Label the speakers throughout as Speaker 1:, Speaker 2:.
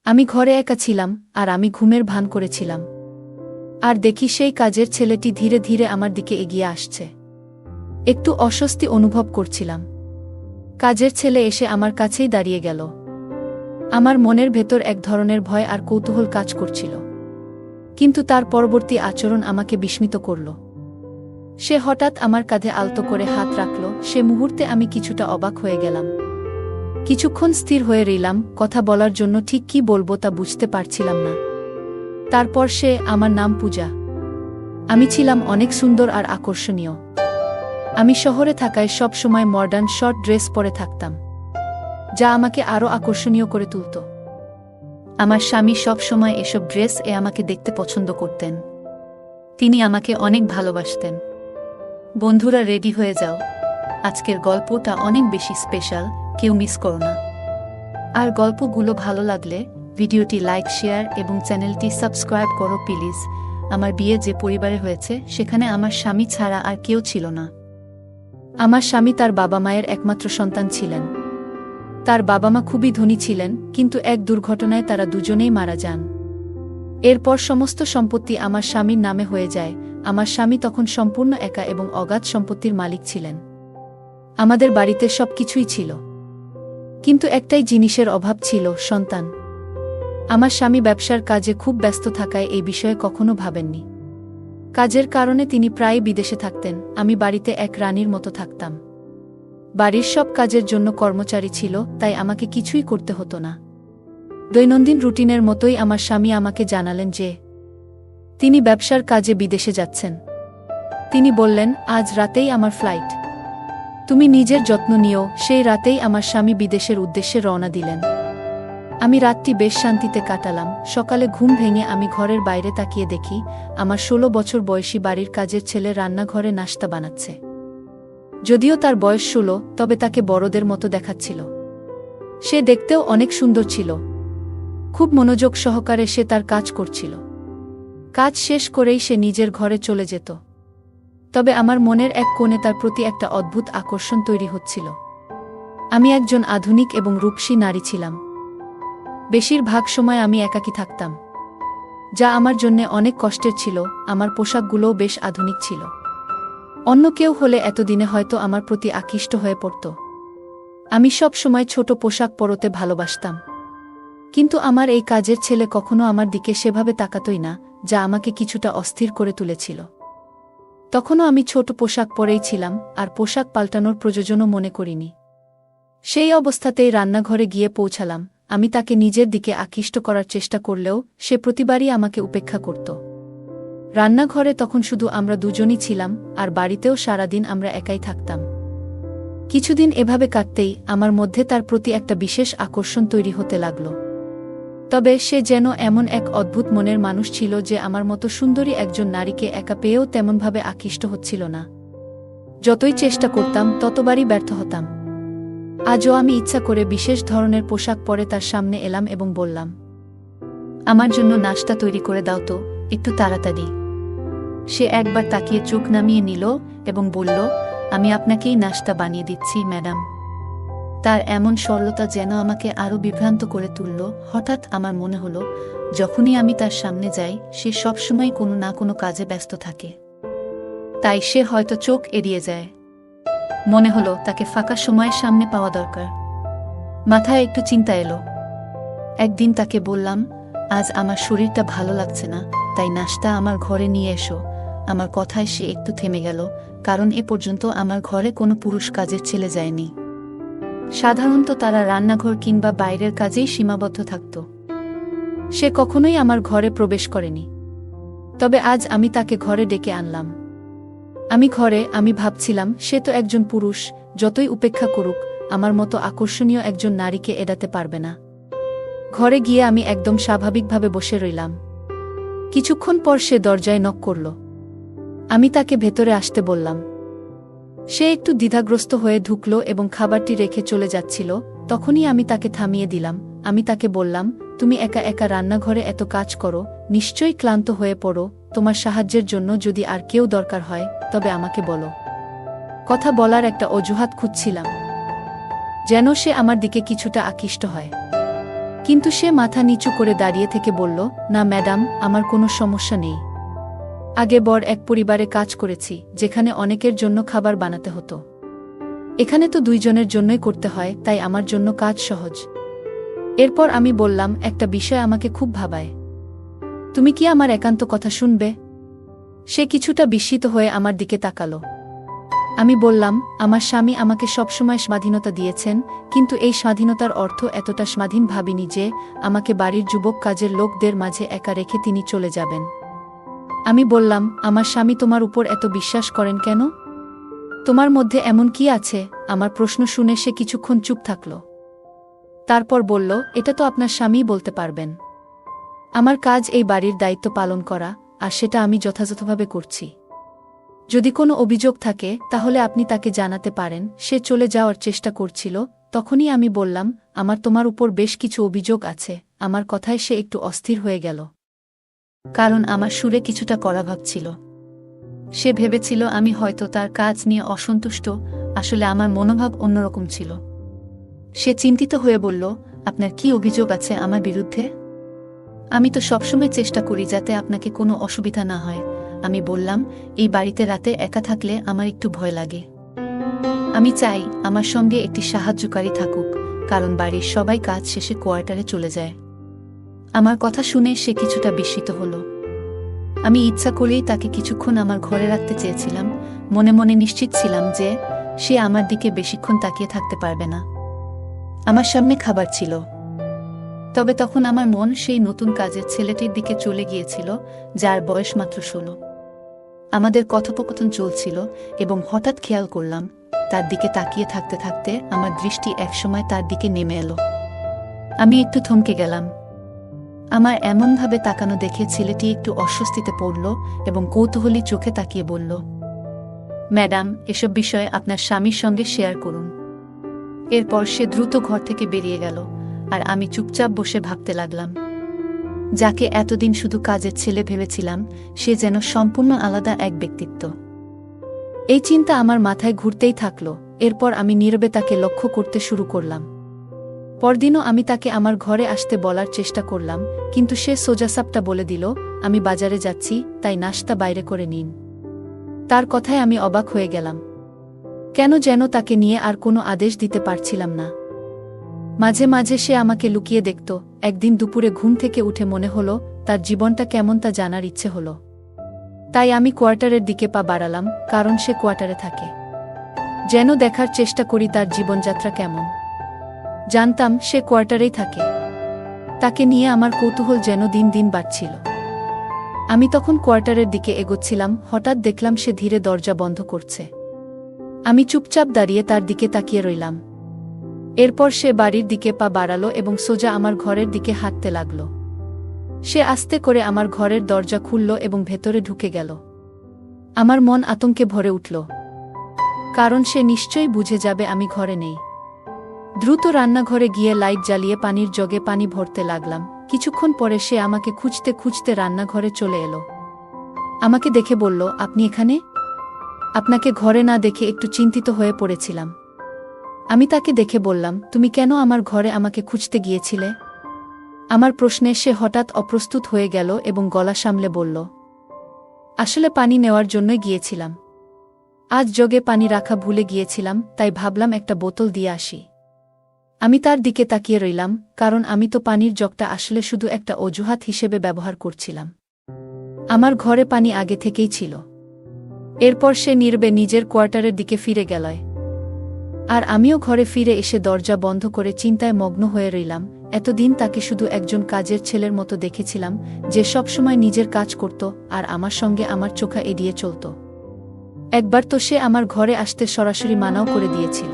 Speaker 1: আমি ঘরে একা ছিলাম, আর আমি ঘুমের ভান করেছিলাম। আর দেখি সেই কাজের ছেলেটি ধীরে ধীরে আমার দিকে এগিয়ে আসছে। একটু অস্বস্তি অনুভব করছিলাম। কাজের ছেলে এসে আমার কাছেই দাঁড়িয়ে গেল। আমার মনের ভেতর এক ধরনের ভয় আর কৌতূহল কাজ করছিল। কিন্তু তার পরবর্তী আচরণ আমাকে বিস্মিত করল। সে হঠাৎ আমার কাঁধে আলতো করে হাত রাখল। সে মুহূর্তে আমি কিছুটা অবাক হয়ে গেলাম। কিছুক্ষণ স্থির হয়ে রইলাম, কথা বলার জন্য ঠিক কী বলবো তা বুঝতে পারছিলাম না। তারপর সে, আমার নাম পূজা। আমি ছিলাম অনেক সুন্দর আর আকর্ষণীয়। আমি শহরে থাকায় সব সময় মডার্ন শর্ট ড্রেস পরে থাকতাম, যা আমাকে আরও আকর্ষণীয় করে তুলত। আমার স্বামী সব সময় এসব ড্রেস আমাকে দেখতে পছন্দ করতেন। তিনি আমাকে অনেক ভালোবাসতেন। বন্ধুরা, রেডি হয়ে যাও, আজকের গল্পটা অনেক বেশি স্পেশাল, কেউ মিস করো না। আর গল্পগুলো ভালো লাগলে ভিডিওটি লাইক, শেয়ার এবং চ্যানেলটি সাবস্ক্রাইব করো প্লিজ। আমার বিয়ে যে পরিবারে হয়েছে সেখানে আমার স্বামী ছাড়া আর কেউ ছিল না। আমার স্বামী তার বাবা মায়ের একমাত্র সন্তান ছিলেন। তার বাবা মা খুবই ধনী ছিলেন, কিন্তু এক দুর্ঘটনায় তারা দুজনেই মারা যান। এরপর সমস্ত সম্পত্তি আমার স্বামীর নামে হয়ে যায়। আমার স্বামী তখন সম্পূর্ণ একা এবং অগাধ সম্পত্তির মালিক ছিলেন। আমাদের বাড়িতে সব কিছুই ছিল, কিন্তু একটাই জিনিসের অভাব ছিল, সন্তান। আমার স্বামী ব্যবসার কাজে খুব ব্যস্ত থাকায় এই বিষয়ে কখনো ভাবেননি। কাজের কারণে তিনি প্রায় বিদেশে থাকতেন। আমি বাড়িতে এক রানীর মতো থাকতাম। বাড়ির সব কাজের জন্য কর্মচারী ছিল, তাই আমাকে কিছুই করতে হতো না। দৈনন্দিন রুটিনের মতোই আমার স্বামী আমাকে জানালেন যে তিনি ব্যবসার কাজে বিদেশে যাচ্ছেন। তিনি বললেন, আজ রাতেই আমার ফ্লাইট, তুমি নিজের যত্ন নিও। সেই রাতেই আমার স্বামী বিদেশের উদ্দেশ্যে রওনা দিলেন। আমি রাতটি বেশ শান্তিতে কাটালাম। সকালে ঘুম ভেঙে আমি ঘরের বাইরে তাকিয়ে দেখি আমার 16 বছর বয়সী বাড়ির কাজের ছেলে রান্নাঘরে নাশতা বানাচ্ছে। যদিও তার বয়স 16, তবে তাকে বড়দের মতো দেখাচ্ছিল। সে দেখতেও অনেক সুন্দর ছিল। খুব মনোযোগ সহকারে সে তার কাজ করছিল। কাজ শেষ করেই সে নিজের ঘরে চলে যেত। তবে আমার মনের এক কোণে তার প্রতি একটা অদ্ভুত আকর্ষণ তৈরি হচ্ছিল। আমি একজন আধুনিক এবং রূপসী নারী ছিলাম। বেশিরভাগ সময় আমি একাকী থাকতাম, যা আমার জন্য অনেক কষ্টের ছিল। আমার পোশাকগুলোও বেশ আধুনিক ছিল। অন্য কেউ হলে এতদিনে হয়তো আমার প্রতি আকৃষ্ট হয়ে পড়ত। আমি সব সময় ছোট পোশাক পরতে ভালোবাসতাম, কিন্তু আমার এই কাজের ছেলে কখনো আমার দিকে সেভাবে তাকাতই না, যা আমাকে কিছুটা অস্থির করে তুলেছিল। তখনও আমি ছোট পোশাক পরেই ছিলাম, আর পোশাক পাল্টানোর প্রয়োজনও মনে করিনি। সেই অবস্থাতেই রান্নাঘরে গিয়ে পৌঁছালাম। আমি তাকে নিজের দিকে আকৃষ্ট করার চেষ্টা করলেও সে প্রতিবারই আমাকে উপেক্ষা করত। রান্নাঘরে তখন শুধু আমরা দুজনই ছিলাম, আর বাড়িতেও সারাদিন আমরা একাই থাকতাম। কিছুদিন এভাবে কাটতেই আমার মধ্যে তার প্রতি একটা বিশেষ আকর্ষণ তৈরি হতে লাগল। তবে সে যেন এমন এক অদ্ভুত মনের মানুষ ছিল যে আমার মতো সুন্দরী একজন নারীকে একা পেয়েও তেমনভাবে আকৃষ্ট হচ্ছিল না। যতই চেষ্টা করতাম ততবারই ব্যর্থ হতাম। আজও আমি ইচ্ছা করে বিশেষ ধরনের পোশাক পরে তার সামনে এলাম এবং বললাম, আমার জন্য নাশতা তৈরি করে দাও তো, একটু তাড়াতাড়ি। সে একবার তাকিয়ে চোখ নামিয়ে নিল এবং বলল, আমি আপনাকেই নাশতা বানিয়ে দিচ্ছি ম্যাডাম। তার এমন সরলতা যেন আমাকে আরও বিভ্রান্ত করে তুলল। হঠাৎ আমার মনে হলো, যখনই আমি তার সামনে যাই সে সবসময় কোনো না কোনো কাজে ব্যস্ত থাকে, তাই সে হয়তো চোখ এড়িয়ে যায়। মনে হলো তাকে ফাঁকা সময়ের সামনে পাওয়া দরকার। মাথায় একটু চিন্তা এলো। একদিন তাকে বললাম, আজ আমার শরীরটা ভালো লাগছে না, তাই নাশতা আমার ঘরে নিয়ে এসো। আমার কথায় সে একটু থেমে গেল, কারণ এ পর্যন্ত আমার ঘরে কোনো পুরুষ কাজের ছেলে যায়নি। সাধারণত তারা রান্নাঘর কিংবা বাইরের কাজেই সীমাবদ্ধ থাকত। সে কখনোই আমার ঘরে প্রবেশ করেনি। তবে আজ আমি তাকে ঘরে ডেকে আনলাম। আমি ভাবছিলাম, সে তো একজন পুরুষ, যতই উপেক্ষা করুক আমার মতো আকর্ষণীয় একজন নারীকে এড়াতে পারবে না। ঘরে গিয়ে আমি একদম স্বাভাবিকভাবে বসে রইলাম। কিছুক্ষণ পর সে দরজায় নক করল। আমি তাকে ভেতরে আসতে বললাম। সে একটু দ্বিধাগ্রস্ত হয়ে ঢুকল এবং খাবারটি রেখে চলে যাচ্ছিল। তখনই আমি তাকে থামিয়ে দিলাম। আমি তাকে বললাম, তুমি একা একা রান্নাঘরে এত কাজ করো, নিশ্চয়ই ক্লান্ত হয়ে পড়ো। তোমার সাহায্যের জন্য যদি আর কেউ দরকার হয় তবে আমাকে বলো। কথা বলার একটা অজুহাত খুঁজছিলাম, যেন সে আমার দিকে কিছুটা আকৃষ্ট হয়। কিন্তু সে মাথা নিচু করে দাঁড়িয়ে থেকে বলল, না ম্যাডাম, আমার কোনো সমস্যা নেই। আগে বড় এক পরিবারে কাজ করেছি, যেখানে অনেকের জন্য খাবার বানাতে হতো। এখানে তো দুইজনের জন্যই করতে হয়, তাই আমার জন্য কাজ সহজ। এরপর আমি বললাম, একটা বিষয় আমাকে খুব ভাবায়। তুমি কি আমার একান্ত কথা শুনবে? সে কিছুটা বিস্মিত হয়ে আমার দিকে তাকালো। আমি বললাম, আমার স্বামী আমাকে সবসময় স্বাধীনতা দিয়েছেন, কিন্তু এই স্বাধীনতার অর্থ এতটা স্বাধীন ভাবিনি যে আমাকে বাড়ির যুবক কাজের লোকদের মাঝে একা রেখে তিনি চলে যাবেন। আমি বললাম, আমার স্বামী তোমার উপর এত বিশ্বাস করেন কেন? তোমার মধ্যে এমন কি আছে? আমার প্রশ্ন শুনে সে কিছুক্ষণ চুপ থাকল। তারপর বলল, এটা তো আপনার স্বামীই বলতে পারবেন। আমার কাজ এই বাড়ির দায়িত্ব পালন করা, আর সেটা আমি যথাযথভাবে করছি। যদি কোনো অভিযোগ থাকে তাহলে আপনি তাকে জানাতে পারেন। সে চলে যাওয়ার চেষ্টা করছিল, তখনই আমি বললাম, আমার তোমার উপর বেশ কিছু অভিযোগ আছে। আমার কথায় সে একটু অস্থির হয়ে গেল, কারণ আমার সুরে কিছুটা কড়াভাব ছিল। সে ভেবেছিল আমি হয়তো তার কাজ নিয়ে অসন্তুষ্ট, আসলে আমার মনোভাব অন্যরকম ছিল। সে চিন্তিত হয়ে বলল, আপনার কি অভিযোগ আছে আমার বিরুদ্ধে? আমি তো সবসময় চেষ্টা করি যাতে আপনাকে কোনো অসুবিধা না হয়। আমি বললাম, এই বাড়িতে রাতে একা থাকলে আমার একটু ভয় লাগে। আমি চাই আমার সঙ্গে একটি সাহায্যকারী থাকুক, কারণ বাড়ির সবাই কাজ শেষে কোয়ার্টারে চলে যায়। আমার কথা শুনে সে কিছুটা বিস্মিত হল। আমি ইচ্ছা করেই তাকে কিছুক্ষণ আমার ঘরে রাখতে চেয়েছিলাম, মনে মনে নিশ্চিত ছিলাম যে সে আমার দিকে বেশিক্ষণ তাকিয়ে থাকতে পারবে না। আমার সামনে খাবার ছিল, তবে তখন আমার মন সেই নতুন কাজের ছেলেটির দিকে চলে গিয়েছিল, যার বয়স মাত্র 16। আমাদের কথোপকথন চলছিল এবং হঠাৎ খেয়াল করলাম, তার দিকে তাকিয়ে থাকতে থাকতে আমার দৃষ্টি একসময় তার দিকে নেমে এলো। আমি একটু থমকে গেলাম। আমার এমনভাবে তাকানো দেখে ছেলেটি একটু অস্বস্তিতে পড়ল এবং কৌতূহলী চোখে তাকিয়ে বলল, ম্যাডাম, এসব বিষয়ে আপনার স্বামীর সঙ্গে শেয়ার করুন। এরপর সে দ্রুত ঘর থেকে বেরিয়ে গেল, আর আমি চুপচাপ বসে ভাবতে লাগলাম, যাকে এতদিন শুধু কাজের ছেলে ভেবেছিলাম, সে যেন সম্পূর্ণ আলাদা এক ব্যক্তিত্ব। এই চিন্তা আমার মাথায় ঘুরতেই থাকল। এরপর আমি নীরবে তাকে লক্ষ্য করতে শুরু করলাম। পরদিনও আমি তাকে আমার ঘরে আসতে বলার চেষ্টা করলাম, কিন্তু সে সোজাসাপটা বলে দিল, আমি বাজারে যাচ্ছি, তাই নাশতা বাইরে করে নিন। তার কথায় আমি অবাক হয়ে গেলাম। কেন যেন তাকে নিয়ে আর কোনো আদেশ দিতে পারছিলাম না। মাঝে মাঝে সে আমাকে লুকিয়ে দেখত। একদিন দুপুরে ঘুম থেকে উঠে মনে হলো তার জীবনটা কেমন তা জানার ইচ্ছে হলো। তাই আমি কোয়ার্টারের দিকে পা বাড়ালাম, কারণ সে কোয়ার্টারে থাকে। যেন দেখার চেষ্টা করি তার জীবনযাত্রা কেমন। জানতাম সে কোয়ার্টারেই থাকে। তাকে নিয়ে আমার কৌতূহল যেন দিন দিন বাড়ছিল। আমি তখন কোয়ার্টারের দিকে এগোচ্ছিলাম, হঠাৎ দেখলাম সে ধীরে দরজা বন্ধ করছে। আমি চুপচাপ দাঁড়িয়ে তার দিকে তাকিয়ে রইলাম। এরপর সে বাড়ির দিকে পা বাড়ালো এবং সোজা আমার ঘরের দিকে হাঁটতে লাগল। সে আস্তে করে আমার ঘরের দরজা খুলল এবং ভেতরে ঢুকে গেল। আমার মন আতঙ্কে ভরে উঠল, কারণ সে নিশ্চয়ই বুঝে যাবে আমি ঘরে নেই। দ্রুত রান্নাঘরে গিয়ে লাইট জ্বালিয়ে পানির জগে পানি ভরতে লাগলাম। কিছুক্ষণ পরে সে আমাকে খুঁজতে খুঁজতে রান্নাঘরে চলে এলো। আমাকে দেখে বলল, আপনি এখানে? আপনাকে ঘরে না দেখে একটু চিন্তিত হয়ে পড়েছিলাম। আমি তাকে দেখে বললাম, তুমি কেন আমার ঘরে আমাকে খুঁজতে গিয়েছিলে? আমার প্রশ্নে সে হঠাৎ অপ্রস্তুত হয়ে গেল এবং গলা সামলে বলল, আসলে পানি নেওয়ার জন্যই গিয়েছিলাম। আজ জগে পানি রাখা ভুলে গিয়েছিলাম, তাই ভাবলাম একটা বোতল দিয়ে আসি। আমি তার দিকে তাকিয়ে রইলাম, কারণ আমি তো পানির জগটা আসলে শুধু একটা অজুহাত হিসেবে ব্যবহার করছিলাম। আমার ঘরে পানি আগে থেকেই ছিল। এরপর সে নীরবে নিজের কোয়ার্টারের দিকে ফিরে গেল, আর আমিও ঘরে ফিরে এসে দরজা বন্ধ করে চিন্তায় মগ্ন হয়ে রইলাম। এতদিন তাকে শুধু একজন কাজের ছেলের মতো দেখেছিলাম, যে সবসময় নিজের কাজ করত আর আমার সঙ্গে আমার চোখা এড়িয়ে চলত। একবার তো সে আমার ঘরে আসতে সরাসরি মানাও করে দিয়েছিল।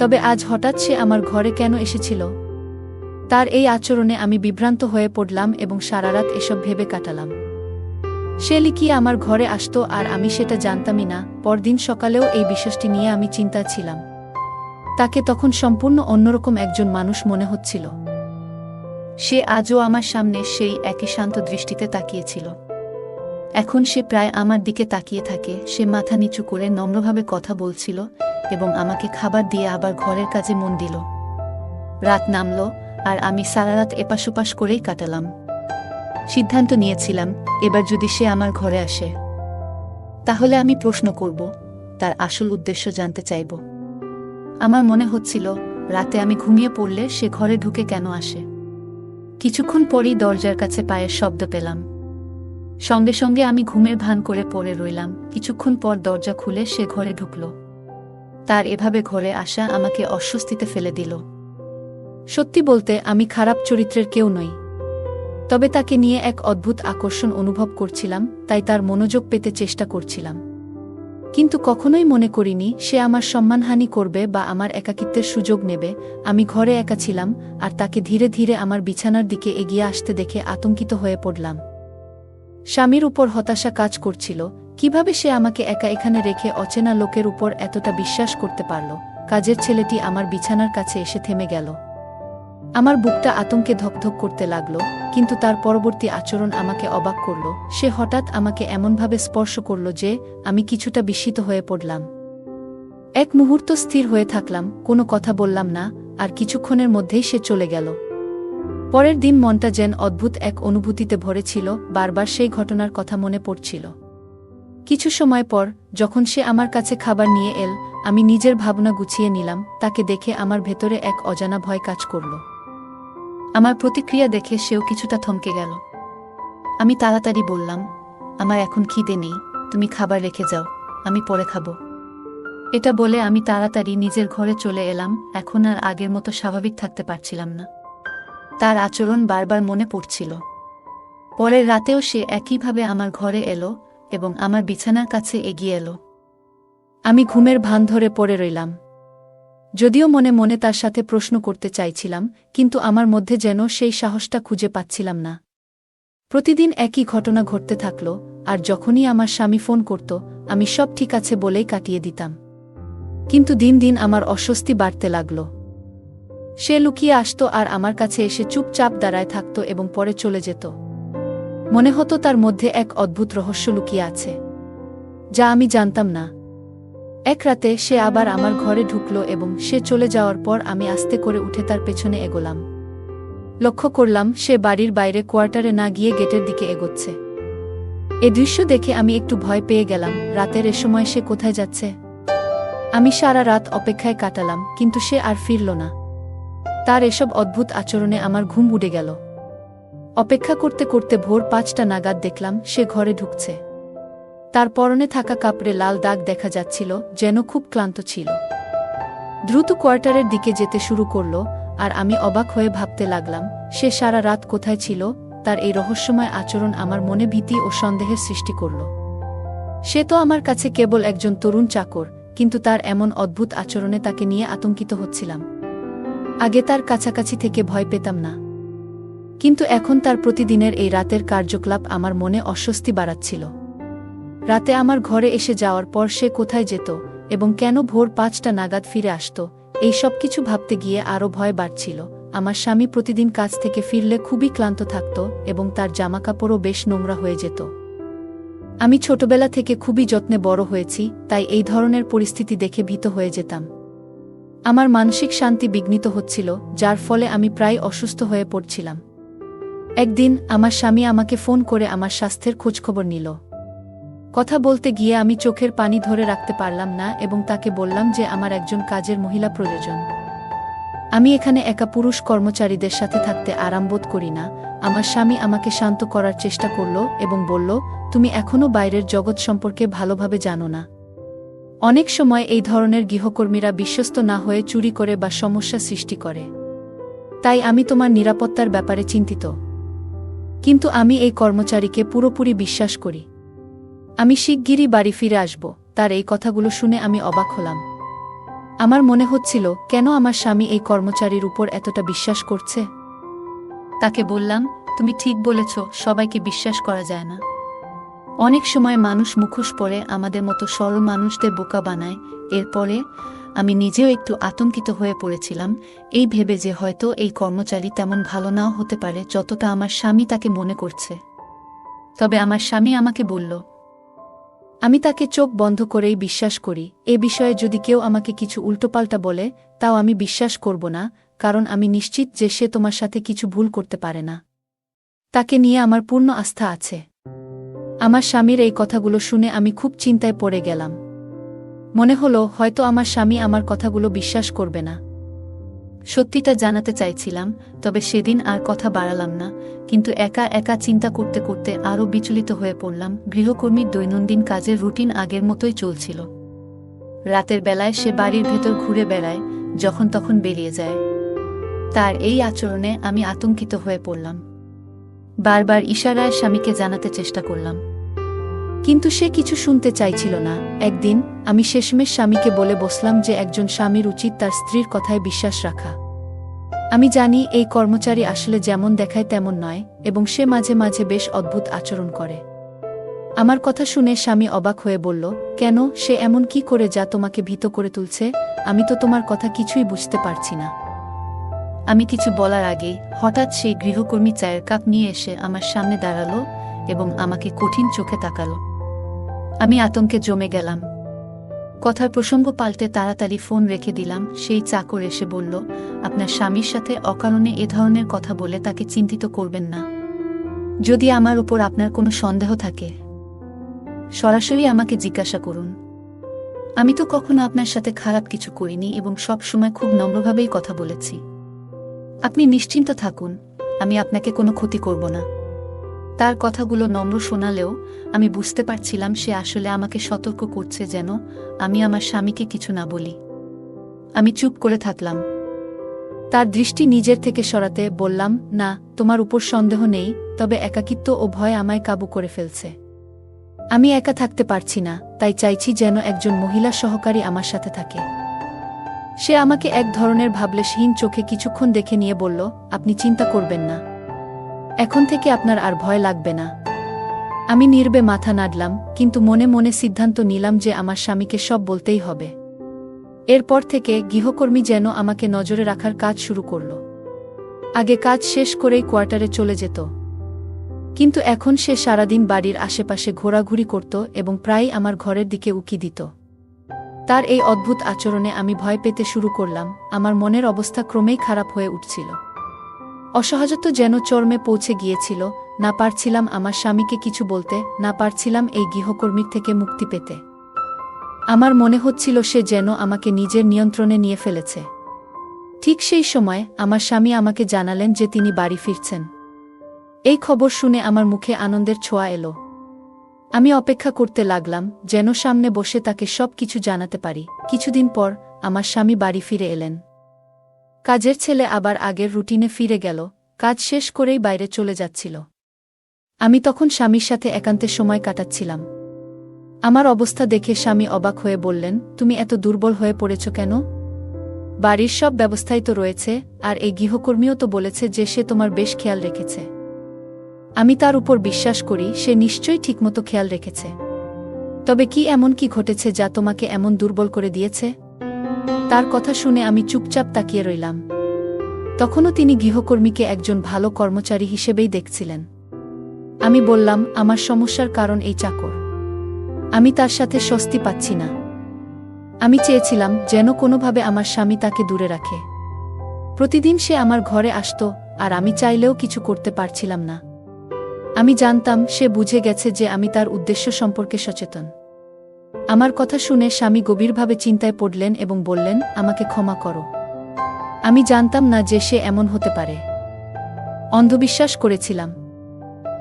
Speaker 1: তবে আজ হঠাৎ সে আমার ঘরে কেন এসেছিল? তার এই আচরণে আমি বিভ্রান্ত হয়ে পড়লাম এবং সারারাত এসব ভেবে কাটালাম। সে লিখিয়ে আমার ঘরে আসতো আর আমি সেটা জানতামই না। পরদিন সকালেও এই বিষয়টি নিয়ে আমি চিন্তা ছিলাম। তাকে তখন সম্পূর্ণ অন্যরকম একজন মানুষ মনে হচ্ছিল। সে আজও আমার সামনে সেই একই শান্ত দৃষ্টিতে তাকিয়েছিল। এখন সে প্রায় আমার দিকে তাকিয়ে থাকে। সে মাথা নিচু করে নম্রভাবে কথা বলছিল এবং আমাকে খাবার দিয়ে আবার ঘরের কাজে মন দিল। রাত নামল, আর আমি সারা রাত এপাশ-ওপাশ করেই কাটালাম। সিদ্ধান্ত নিয়েছিলাম, এবার যদি সে আমার ঘরে আসে তাহলে আমি প্রশ্ন করব, তার আসল উদ্দেশ্য জানতে চাইব। আমার মনে হচ্ছিল, রাতে আমি ঘুমিয়ে পড়লে সে ঘরে ঢুকে কেন আসে। কিছুক্ষণ পরই দরজার কাছে পায়ের শব্দ পেলাম। সঙ্গে সঙ্গে আমি ঘুমের ভান করে পড়ে রইলাম। কিছুক্ষণ পর দরজা খুলে সে ঘরে ঢুকল। তার এভাবে ঘরে আসা আমাকে অস্বস্তিতে ফেলে দিল। সত্যি বলতে আমি খারাপ চরিত্রের কেউ নই, তবে তাকে নিয়ে এক অদ্ভুত আকর্ষণ অনুভব করছিলাম, তাই তার মনোযোগ পেতে চেষ্টা করছিলাম। কিন্তু কখনোই মনে করিনি সে আমার সম্মানহানি করবে বা আমার একাকিত্বের সুযোগ নেবে। আমি ঘরে একা ছিলাম, আর তাকে ধীরে ধীরে আমার বিছানার দিকে এগিয়ে আসতে দেখে আতঙ্কিত হয়ে পড়লাম। স্বামীর উপর হতাশা কাজ করছিল, কিভাবে সে আমাকে একা এখানে রেখে অচেনা লোকের উপর এতটা বিশ্বাস করতে পারল। কাজের ছেলেটি আমার বিছানার কাছে এসে থেমে গেল। আমার বুকটা আতঙ্কে ধকধক করতে লাগল, কিন্তু তার পরবর্তী আচরণ আমাকে অবাক করল। সে হঠাৎ আমাকে এমনভাবে স্পর্শ করল যে আমি কিছুটা বিস্মিত হয়ে পড়লাম। এক মুহূর্ত স্থির হয়ে থাকলাম, কোনো কথা বললাম না, আর কিছুক্ষণের মধ্যেই সে চলে গেল। পরের দিন মনটা যেন অদ্ভুত এক অনুভূতিতে ভরে ছিল, বারবার সেই ঘটনার কথা মনে পড়ছিল। কিছু সময় পর যখন সে আমার কাছে খাবার নিয়ে এল, আমি নিজের ভাবনা গুছিয়ে নিলাম। তাকে দেখে আমার ভেতরে এক অজানা ভয় কাজ করল। আমার প্রতিক্রিয়া দেখে সেও কিছুটা থমকে গেল। আমি তাড়াতাড়ি বললাম, আমার এখন খিদে নেই, তুমি খাবার রেখে যাও, আমি পরে খাবো। এটা বলে আমি তাড়াতাড়ি নিজের ঘরে চলে এলাম। এখন আর আগের মতো স্বাভাবিক থাকতে পারছিলাম না। তার আচরণ বারবার মনে পড়ছিল। পরের রাতেও সে একইভাবে আমার ঘরে এলো এবং আমার বিছানার কাছে এগিয়ে এলো। আমি ঘুমের ভান ধরে পড়ে রইলাম। যদিও মনে মনে তার সাথে প্রশ্ন করতে চাইছিলাম, কিন্তু আমার মধ্যে যেন সেই সাহসটা খুঁজে পাচ্ছিলাম না। প্রতিদিন একই ঘটনা ঘটতে থাকল, আর যখনই আমার স্বামী ফোন করত, আমি সব ঠিক আছে বলেই কাটিয়ে দিতাম। কিন্তু দিন দিন আমার অস্বস্তি বাড়তে লাগল। সে লুকিয়ে আসত আর আমার কাছে এসে চুপচাপ দাঁড়ায় থাকত এবং পরে চলে যেত। মনে হতো তার মধ্যে এক অদ্ভুত রহস্য লুকিয়ে আছে, যা আমি জানতাম না। এক রাতে সে আবার আমার ঘরে ঢুকল এবং সে চলে যাওয়ার পর আমি আস্তে করে উঠে তার পেছনে এগোলাম। লক্ষ্য করলাম সে বাড়ির বাইরে কোয়ার্টারে না গিয়ে গেটের দিকে এগোচ্ছে। এ দৃশ্য দেখে আমি একটু ভয় পেয়ে গেলাম। রাতের এ সময় সে কোথায় যাচ্ছে? আমি সারা রাত অপেক্ষায় কাটালাম, কিন্তু সে আর ফিরল না। তার এসব অদ্ভুত আচরণে আমার ঘুম উড়ে গেল। অপেক্ষা করতে করতে ভোর ৫টা নাগাদ দেখলাম সে ঘরে ঢুকছে। তার পরনে থাকা কাপড়ে লাল দাগ দেখা যাচ্ছিল, যেন খুব ক্লান্ত ছিল। দ্রুত কোয়ার্টারের দিকে যেতে শুরু করল, আর আমি অবাক হয়ে ভাবতে লাগলাম, সে সারা রাত কোথায় ছিল। তার এই রহস্যময় আচরণ আমার মনে ভীতি ও সন্দেহের সৃষ্টি করল। সে তো আমার কাছে কেবল একজন তরুণ চাকর, কিন্তু তার এমন অদ্ভুত আচরণে তাকে নিয়ে আতঙ্কিত হচ্ছিলাম। আগে তার কাছাকাছি থেকে ভয় পেতাম না, কিন্তু এখন তার প্রতিদিনের এই রাতের কার্যকলাপ আমার মনে অস্বস্তি বাড়াচ্ছিল। রাতে আমার ঘরে এসে যাওয়ার পর সে কোথায় যেত এবং কেন ভোর ৫টা নাগাদ ফিরে আসত, এই সব কিছু ভাবতে গিয়ে আরও ভয় বাড়ছিল। আমার স্বামী প্রতিদিন কাজ থেকে ফিরলে খুবই ক্লান্ত থাকত এবং তার জামাকাপড়ও বেশ নোংরা হয়ে যেত। আমি ছোটবেলা থেকে খুবই যত্নে বড় হয়েছি, তাই এই ধরনের পরিস্থিতি দেখে ভীত হয়ে যেতাম। আমার মানসিক শান্তি বিঘ্নিত হচ্ছিল, যার ফলে আমি প্রায় অসুস্থ হয়ে পড়ছিলাম। একদিন আমার স্বামী আমাকে ফোন করে আমার স্বাস্থ্যের খোঁজখবর নিল। কথা বলতে গিয়ে আমি চোখের পানি ধরে রাখতে পারলাম না এবং তাকে বললাম যে আমার একজন কাজের মহিলা প্রয়োজন। আমি এখানে একা পুরুষ কর্মচারীদের সাথে থাকতে আরামবোধ করি না। আমার স্বামী আমাকে শান্ত করার চেষ্টা করল এবং বলল, তুমি এখনও বাইরের জগৎ সম্পর্কে ভালোভাবে জানো না। অনেক সময় এই ধরনের গৃহকর্মীরা বিশ্বস্ত না হয়ে চুরি করে বা সমস্যা সৃষ্টি করে। তাই আমি তোমার নিরাপত্তার ব্যাপারে চিন্তিত। কিন্তু আমি এই কর্মচারীকে পুরোপুরি বিশ্বাস করি। আমি শিগগিরই বাড়ি ফিরে আসব। তার এই কথাগুলো শুনে আমি অবাক হলাম। আমার মনে হচ্ছিল, কেন আমার স্বামী এই কর্মচারীর উপর এতটা বিশ্বাস করছে। তাকে বললাম, তুমি ঠিক বলেছ, সবাইকে বিশ্বাস করা যায় না। অনেক সময় মানুষ মুখোশ পরে আমাদের মতো সরল মানুষদের বোকা বানায়। এরপরে আমি নিজেও একটু আতঙ্কিত হয়ে পড়েছিলাম, এই ভেবে যে হয়তো এই কর্মচারী তেমন ভালো নাও হতে পারে যতটা আমার স্বামী তাকে মনে করছে। তবে আমার স্বামী আমাকে বলল, আমি তাকে চোখ বন্ধ করেই বিশ্বাস করি। এ বিষয়ে যদি কেউ আমাকে কিছু উল্টোপাল্টা বলে, তাও আমি বিশ্বাস করব না। কারণ আমি নিশ্চিত যে সে তোমার সাথে কিছু ভুল করতে পারে না। তাকে নিয়ে আমার পূর্ণ আস্থা আছে। আমার স্বামীর এই কথাগুলো শুনে আমি খুব চিন্তায় পড়ে গেলাম। মনে হলো হয়তো আমার স্বামী আমার কথাগুলো বিশ্বাস করবে না। সত্যিটা জানাতে চাইছিলাম, তবে সেদিন আর কথা বাড়ালাম না, কিন্তু একা একা চিন্তা করতে করতে আরও বিচলিত হয়ে পড়লাম। গৃহকর্মীর দৈনন্দিন কাজের রুটিন আগের মতোই চলছিল। রাতের বেলায় সে বাড়ির ভেতর ঘুরে বেড়ায়, যখন তখন বেরিয়ে যায়। তার এই আচরণে আমি আতঙ্কিত হয়ে পড়লাম। বারবার ইশারায় স্বামীকে জানাতে চেষ্টা করলাম, কিন্তু সে কিছু শুনতে চাইছিল না। একদিন আমি শেষমেশ স্বামীকে বলে বসলাম যে একজন স্বামীর উচিত তার স্ত্রীর কথায় বিশ্বাস রাখা। আমি জানি এই কর্মচারী আসলে যেমন দেখায় তেমন নয়, এবং সে মাঝে মাঝে বেশ অদ্ভুত আচরণ করে। আমার কথা শুনে স্বামী অবাক হয়ে বলল, কেন, সে এমন কি করে যা তোমাকে ভীত করে তুলছে? আমি তো তোমার কথা কিছুই বুঝতে পারছি না। আমি কিছু বলার আগে হঠাৎ সেই গৃহকর্মী চায়ের কাপ নিয়ে এসে আমার সামনে দাঁড়ালো এবং আমাকে কঠিন চোখে তাকালো। আমি আতঙ্কে জমে গেলাম। কথার প্রসঙ্গ পাল্টে তাড়াতাড়ি ফোন রেখে দিলাম। সেই চাকর এসে বলল, আপনার স্বামীর সাথে অকারণে এ ধরনের কথা বলে তাকে চিন্তিত করবেন না। যদি আমার উপর আপনার কোনো সন্দেহ থাকে, সরাসরি আমাকে জিজ্ঞাসা করুন। আমি তো কখনো আপনার সাথে খারাপ কিছু করিনি এবং সব সময় খুব নম্রভাবেই কথা বলেছি। আপনি নিশ্চিন্ত থাকুন, আমি আপনাকে কোনো ক্ষতি করব না। তার কথাগুলো নম্র শোনালেও আমি বুঝতে পারছিলাম সে আসলে আমাকে সতর্ক করছে যেন আমি আমার স্বামীকে কিছু না বলি। আমি চুপ করে থাকলাম। তার দৃষ্টি নিজের থেকে সরাতে বললাম, না, তোমার উপর সন্দেহ নেই, তবে একাকিত্ব ও ভয় আমায় কাবু করে ফেলছে। আমি একা থাকতে পারছি না, তাই চাইছি যেন একজন মহিলা সহকারী আমার সাথে থাকে। সে আমাকে এক ধরনের ভাবলেশহীন চোখে কিছুক্ষণ দেখে নিয়ে বলল, আপনি চিন্তা করবেন না, এখন থেকে আপনার আর ভয় লাগবে না। আমি নীরবে মাথা নাড়লাম, কিন্তু মনে মনে সিদ্ধান্ত নিলাম যে আমার স্বামীকে সব বলতেই হবে। এরপর থেকে গৃহকর্মী যেন আমাকে নজরে রাখার কাজ শুরু করল। আগে কাজ শেষ করেই কোয়ার্টারে চলে যেত, কিন্তু এখন সে সারাদিন বাড়ির আশেপাশে ঘোরাঘুরি করত এবং প্রায়ই আমার ঘরের দিকে উকি দিত। তার এই অদ্ভুত আচরণে আমি ভয় পেতে শুরু করলাম। আমার মনের অবস্থা ক্রমেই খারাপ হয়ে উঠছিল। অসহজত্ব যেন চরমে পৌঁছে গিয়েছিল। না পারছিলাম আমার স্বামীকে কিছু বলতে, না পারছিলাম এই গৃহকর্মীর থেকে মুক্তি পেতে। আমার মনে হচ্ছিল সে যেন আমাকে নিজের নিয়ন্ত্রণে নিয়ে ফেলেছে। ঠিক সেই সময় আমার স্বামী আমাকে জানালেন যে তিনি বাড়ি ফিরছেন। এই খবর শুনে আমার মুখে আনন্দের ছোঁয়া এলো। আমি অপেক্ষা করতে লাগলাম যেন সামনে বসে তাকে সব কিছু জানাতে পারি। কিছুদিন পর আমার স্বামী বাড়ি ফিরে এলেন। কাজের ছেলে আবার আগের রুটিনে ফিরে গেল, কাজ শেষ করেই বাইরে চলে যাচ্ছিল। আমি তখন স্বামীর সাথে একান্তে সময় কাটাচ্ছিলাম। আমার অবস্থা দেখে স্বামী অবাক হয়ে বললেন, তুমি এত দুর্বল হয়ে পড়েছ কেন? বাড়ির সব ব্যবস্থাই তো রয়েছে, আর এই গৃহকর্মীও তো বলেছে যে সে তোমার বেশ খেয়াল রেখেছে। আমি তার উপর বিশ্বাস করি, সে নিশ্চয়ই ঠিকমতো খেয়াল রেখেছে। তবে কি এমন কি ঘটেছে যা তোমাকে এমন দুর্বল করে দিয়েছে? তার কথা শুনে আমি চুপচাপ তাকিয়ে রইলাম। তখনও তিনি গৃহকর্মীকে একজন ভালো কর্মচারী হিসেবেই দেখছিলেন। আমি বললাম, আমার সমস্যার কারণ এই চাকর। আমি তার সাথে স্বস্তি পাচ্ছি না। আমি চেয়েছিলাম যেন কোনোভাবে আমার স্বামী তাকে দূরে রাখে। প্রতিদিন সে আমার ঘরে আসত, আর আমি চাইলেও কিছু করতে পারছিলাম না। আমি জানতাম সে বুঝে গেছে যে আমি তার উদ্দেশ্য সম্পর্কে সচেতন। আমার কথা শুনে স্বামী গভীরভাবে চিন্তায় পড়লেন এবং বললেন, আমাকে ক্ষমা করো। আমি জানতাম না যে সে এমন হতে পারে। অন্ধবিশ্বাস করেছিলাম।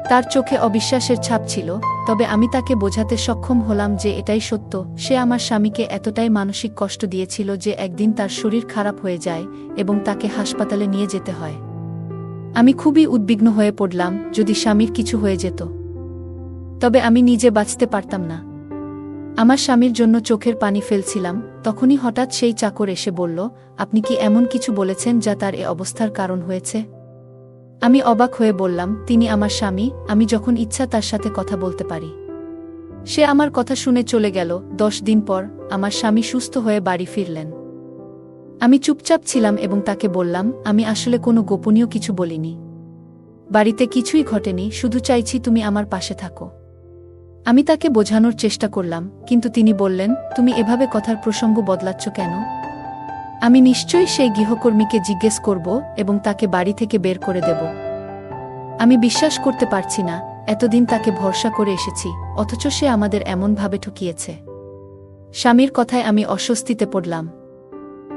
Speaker 1: তার চোখে অবিশ্বাসের ছাপ ছিল, তবে আমি তাকে বোঝাতে সক্ষম হলাম যে এটাই সত্য। সে আমার স্বামীকে এতটাই মানসিক কষ্ট দিয়েছিল যে একদিন তার শরীর খারাপ হয়ে যায় এবং তাকে হাসপাতালে নিয়ে যেতে হয়। আমি খুবই উদ্বিগ্ন হয়ে পড়লাম, যদি স্বামীর কিছু হয়ে যেত, তবে আমি নিজে বাঁচতে পারতাম না। আমার স্বামীর জন্য চোখের পানি ফেলছিলাম, তখনই হঠাৎ সেই চাকর এসে বলল, আপনি কি এমন কিছু বলেছেন যা তার এ অবস্থার কারণ হয়েছে? আমি অবাক হয়ে বললাম, তিনি আমার স্বামী, আমি যখন ইচ্ছা তার সাথে কথা বলতে পারি। সে আমার কথা শুনে চলে গেল। 10 দিন পর আমার স্বামী সুস্থ হয়ে বাড়ি ফিরলেন। আমি চুপচাপ ছিলাম এবং তাকে বললাম, আমি আসলে কোনো গোপনীয় কিছু বলিনি। বাড়িতে কিছুই ঘটেনি, শুধু চাইছি তুমি আমার পাশে থাকো। আমি তাকে বোঝানোর চেষ্টা করলাম, কিন্তু তিনি বললেন, তুমি এভাবে কথার প্রসঙ্গ বদলাচ্ছ কেন? আমি নিশ্চয়ই সেই গৃহকর্মীকে জিজ্ঞেস করব এবং তাকে বাড়ি থেকে বের করে দেব। আমি বিশ্বাস করতে পারছি না, এতদিন তাকে ভরসা করে এসেছি, অথচ সে আমাদের এমনভাবে ঠকিয়েছে। স্বামীর কথায় আমি অস্বস্তিতে পড়লাম।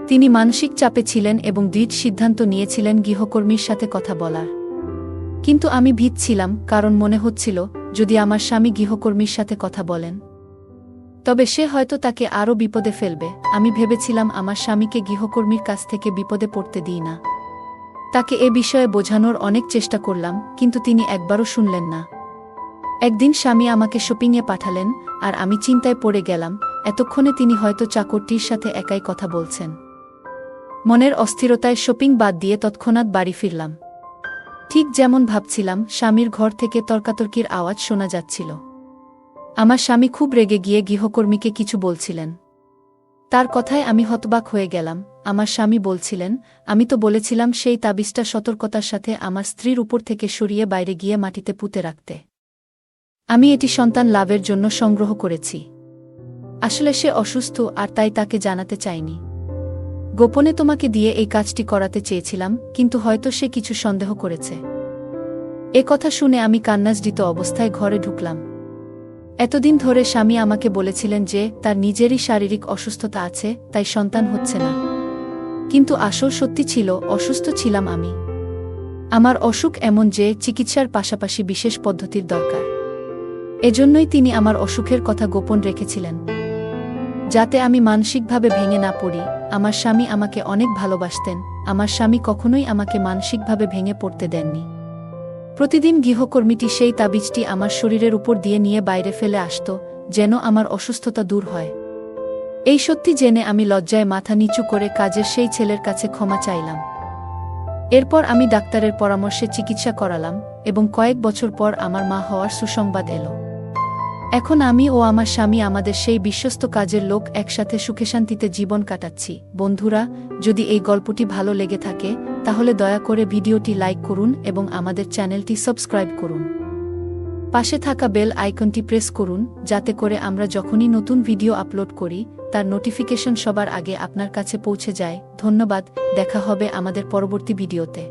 Speaker 1: তিনি মানসিক চাপে ছিলেন এবং দৃঢ় সিদ্ধান্ত নিয়েছিলেন গৃহকর্মীর সাথে কথা বলার। কিন্তু আমি ভীত ছিলাম, কারণ মনে হচ্ছিল যদি আমার স্বামী গৃহকর্মীর সাথে কথা বলেন তবে সে হয়তো তাকে আরও বিপদে ফেলবে। আমি ভেবেছিলাম আমার স্বামীকে গৃহকর্মীর কাছ থেকে বিপদে পড়তে দিই না। তাকে এ বিষয়ে বোঝানোর অনেক চেষ্টা করলাম, কিন্তু তিনি একবারও শুনলেন না। একদিন স্বামী আমাকে শপিংয়ে পাঠালেন, আর আমি চিন্তায় পড়ে গেলাম, এতক্ষণে তিনি হয়তো চাকরটির সাথে একাই কথা বলছেন। মনের অস্থিরতায় শপিং বাদ দিয়ে তৎক্ষণাৎ বাড়ি ফিরলাম। ঠিক যেমন ভাবছিলাম, স্বামীর ঘর থেকে তর্কাতর্কির আওয়াজ শোনা যাচ্ছিল। আমার স্বামী খুব রেগে গিয়ে গৃহকর্মীকে কিছু বলছিলেন। তার কথায় আমি হতবাক হয়ে গেলাম। আমার স্বামী বলছিলেন, আমি তো বলেছিলাম সেই তাবিজটা সতর্কতার সাথে আমার স্ত্রীর উপর থেকে সরিয়ে বাইরে গিয়ে মাটিতে পুঁতে রাখতে। আমি এটি সন্তান লাভের জন্য সংগ্রহ করেছি। আসলে সে অসুস্থ, আর তাই তাকে জানাতে চাইনি। গোপনে তোমাকে দিয়ে এই কাজটি করাতে চেয়েছিলাম, কিন্তু হয়তো সে কিছু সন্দেহ করেছে। এ কথা শুনে আমি কান্নাজড়িত অবস্থায় ঘরে ঢুকলাম। এতদিন ধরে স্বামী আমাকে বলেছিলেন যে তার নিজেরই শারীরিক অসুস্থতা আছে, তাই সন্তান হচ্ছে না। কিন্তু আসল সত্যি ছিল, অসুস্থ ছিলাম আমি। আমার অসুখ এমন যে চিকিৎসার পাশাপাশি বিশেষ পদ্ধতির দরকার। এজন্যই তিনি আমার অসুখের কথা গোপন রেখেছিলেন, যাতে আমি মানসিকভাবে ভেঙে না পড়ি। আমার স্বামী আমাকে অনেক ভালোবাসতেন। আমার স্বামী কখনোই আমাকে মানসিকভাবে ভেঙে পড়তে দেননি। প্রতিদিন গৃহকর্মীটি সেই তাবিজটি আমার শরীরের উপর দিয়ে নিয়ে বাইরে ফেলে আসত, যেন আমার অসুস্থতা দূর হয়। এই সত্যি জেনে আমি লজ্জায় মাথা নিচু করে কাজের সেই ছেলের কাছে ক্ষমা চাইলাম। এরপর আমি ডাক্তারের পরামর্শে চিকিৎসা করালাম, এবং কয়েক বছর পর আমার মা হওয়ার সুসংবাদ এলো। এখন আমি ও আমার স্বামী, আমাদের সেই বিশ্বস্ত কাজের লোক, একসাথে সুখে শান্তিতে জীবন কাটাচ্ছি। বন্ধুরা, যদি এই গল্পটি ভালো লেগে থাকে তাহলে দয়া করে ভিডিওটি লাইক করুন এবং আমাদের চ্যানেলটি সাবস্ক্রাইব করুন। পাশে থাকা বেল আইকনটি প্রেস করুন, যাতে করে আমরা যখনই নতুন ভিডিও আপলোড করি তার নোটিফিকেশন সবার আগে আপনার কাছে পৌঁছে যায়। ধন্যবাদ, দেখা হবে আমাদের পরবর্তী ভিডিওতে।